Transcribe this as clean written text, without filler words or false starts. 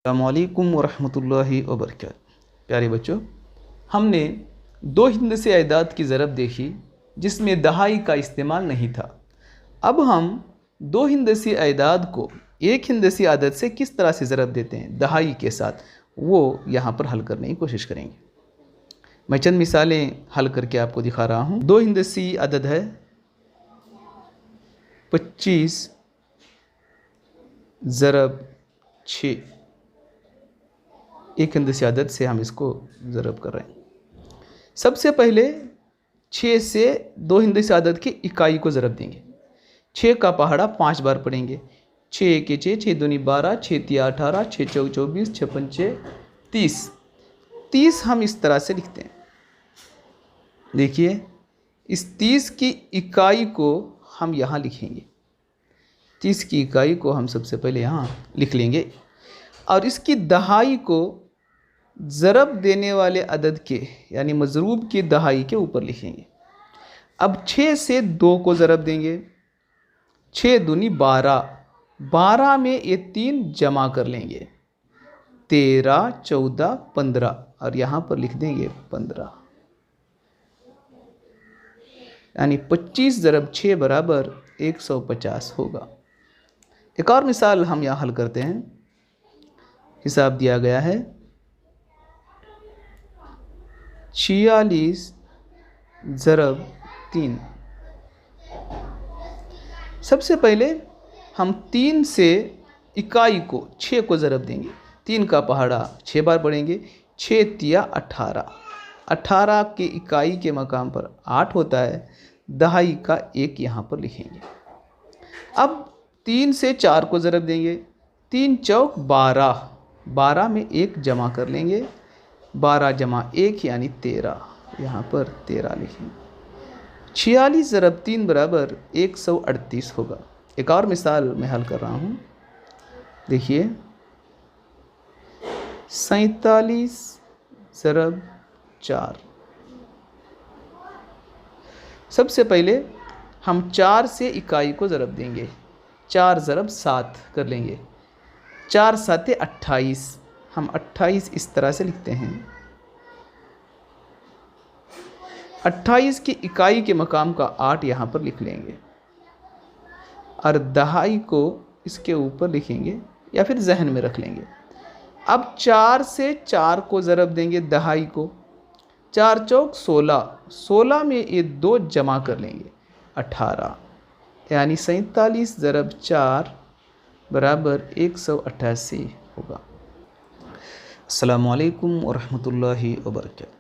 अस्सलामु अलैकुम वरहमतुल्लाहि वबरकातुहू। प्यारे बच्चों, हमने दो हिंदसी अदाद की ज़रब देखी जिसमें दहाई का इस्तेमाल नहीं था। अब हम दो हिंदसी अदाद को एक हिंदसी आदद से किस तरह से ज़रब देते हैं दहाई के साथ, वो यहाँ पर हल करने की कोशिश करेंगे। मैं चंद मिसालें हल करके आपको दिखा रहा हूँ। दो हिंदसी अदद है 25 ज़रब 6। एक हिंदसी आदत से हम इसको ज़रब कर रहे हैं। सबसे पहले 6 से दो हिंदसी आदत की इकाई को ज़रब देंगे। 6 का पहाड़ा 5 बार पढ़ेंगे। 6 के 6, 6 दूनी 12, 6 तिया 18, 6 चौक 24, 6 पंचे 30। 30 हम इस तरह से लिखते हैं। देखिए, इस 30 की इकाई को हम यहाँ लिखेंगे। 30 की इकाई को हम सबसे पहले यहाँ लिख लेंगे और इसकी दहाई को ज़रब देने वाले अदद के यानी मज़रूब की दहाई के ऊपर लिखेंगे। अब 6 से 2 को ज़रब देंगे। 6 दूनी 12, 12 में ये 3 जमा कर लेंगे। 13, 14, 15 और यहाँ पर लिख देंगे 15, यानी 25 ज़रब 6 बराबर 150 होगा। एक और मिसाल हम यहाँ हल करते हैं। हिसाब दिया गया है 46 ज़रब 3। सबसे पहले हम 3 से इकाई को 6 को ज़रब देंगे। 3 का पहाड़ा 6 बार पढ़ेंगे। 6 तिया 18, 18 की इकाई के मकाम पर 8 होता है। दहाई का 1 यहाँ पर लिखेंगे। अब 3 से 4 को ज़रब देंगे। 3 चौक 12, 12 में 1 जमा कर लेंगे। 12 जमा 1 यानी 13, यहाँ पर 13 लिखेंगे। 46 ज़रब 3 बराबर 138 होगा। एक और मिसाल मैं हल कर रहा हूँ। देखिए, 47 ज़रब 4। सबसे पहले हम 4 से इकाई को ज़रब देंगे। 4 ज़रब 7 कर लेंगे। 4 7 28, हम 28 इस तरह से लिखते हैं। 28 की इकाई के मकाम का 8 यहाँ पर लिख लेंगे और दहाई को इसके ऊपर लिखेंगे या फिर जहन में रख लेंगे। अब 4 से 4 को ज़रब देंगे दहाई को। 4 चौक 16, 16 में ये 2 जमा कर लेंगे 18, यानी 47 ज़रब 4 बराबर 188 होगा। अस्सलामु अलैकुम वरहमतुल्लाहि वबरकातुहू।